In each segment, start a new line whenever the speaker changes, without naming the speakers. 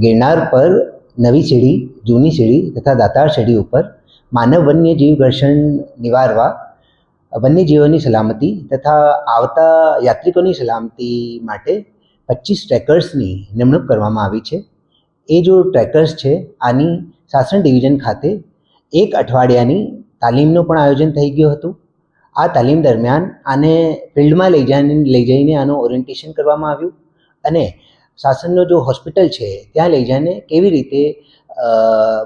गिरनार पर नवी सीढ़ी, जूनी सीढ़ी तथा दातार सीढ़ी पर मानव वन्य जीव घर्षण निवारवा वन्यजीवोની સલામતી તથા આવતા યાત્રિકોની સલામતી માટે 25 ટ્રેકર્સની નિમણૂક કરવામાં આવી છે. એ જો ટ્રેકર્સ છે આની શાસન ડિવિઝન ખાતે એક અઠવાડિયાની તાલીમનું પણ આયોજન થઈ ગયું હતું. આ તાલીમ દરમિયાન આને ફિલ્ડમાં લઈ જઈને આનું ઓરિએન્ટેશન કરવામાં આવ્યું અને શાસનનો જો હોસ્પિટલ છે ત્યાં લઈ જઈને કેવી રીતે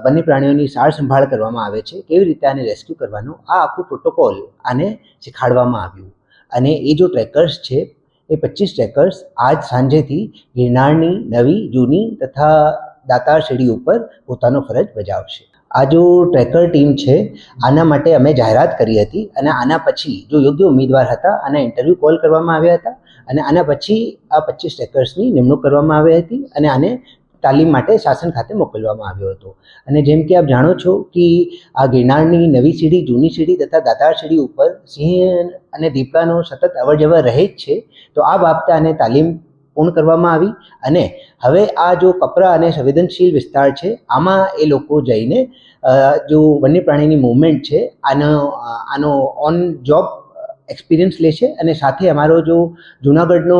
વન્ય પ્રાણીઓની સાર સંભાળ કરવામાં આવે છે, કેવી રીતે આને રેસ્ક્યુ કરવાનો, આ આખું પ્રોટોકોલ આને શીખવાડવામાં આવ્યું. અને એ જો ટ્રેકર્સ છે એ 25 ટ્રેકર્સ આજ સાંજેથી ગિરનારની નવી, જૂની તથા દાતાર સીડી ઉપર પોતાનો ફરજ બજાવશે. આ જો ટ્રેકર ટીમ છે આના માટે અમે જાહેરાત કરી હતી અને આના પછી જો યોગ્ય ઉમેદવાર હતા આના ઇન્ટરવ્યૂ કોલ કરવામાં આવ્યા હતા અને આના પછી આ 25 ટ્રેકર્સની નિમણૂક કરવામાં આવી હતી અને આને તાલીમ માટે શાસન ખાતે મોકલવામાં આવ્યો હતો. અને જેમ કે આપ જાણો છો કે આ ગિરનારની નવી સીડી, જૂની સીડી તથા દાતાર સીડી ઉપર સિંહ અને દીપડાનો સતત અવરજવર રહે જ છે. તો આ બાબતે આને તાલીમ પૂર્ણ કરવામાં આવી અને હવે આ જો કપરા અને સંવેદનશીલ વિસ્તાર છે આમાં એ લોકો જઈને જો વન્ય પ્રાણીની મૂવમેન્ટ છે આનો ઓન જોબ એક્સપિરિયન્સ લેશે અને સાથે અમારો જો જૂનાગઢનો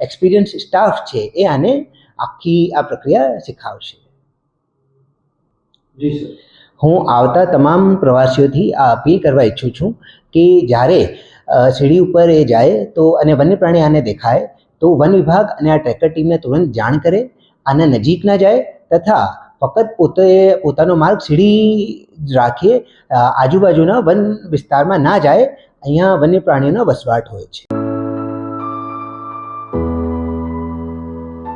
એક્સપિરિયન્સ સ્ટાફ છે એ આને આખી આ પ્રક્રિયા શીખવશે.
જી સર.
હું આવતા તમામ પ્રવાસીઓથી આ અપીલ કરવા ઈચ્છું છું કે જ્યારે સીડી ઉપર એ જાય તો અને વન્ય પ્રાણી આને દેખાય તો વન વિભાગ અને આ ટ્રેકર ટીમને તુરંત જાણ કરે, આના નજીક ના જાય તથા ફક્ત પોતાનો માર્ગ સીડી રાખીએ, આજુબાજુના વન વિસ્તારમાં ના જાય, અહીંયા વન્ય પ્રાણીઓનો વસવાટ હોય છે.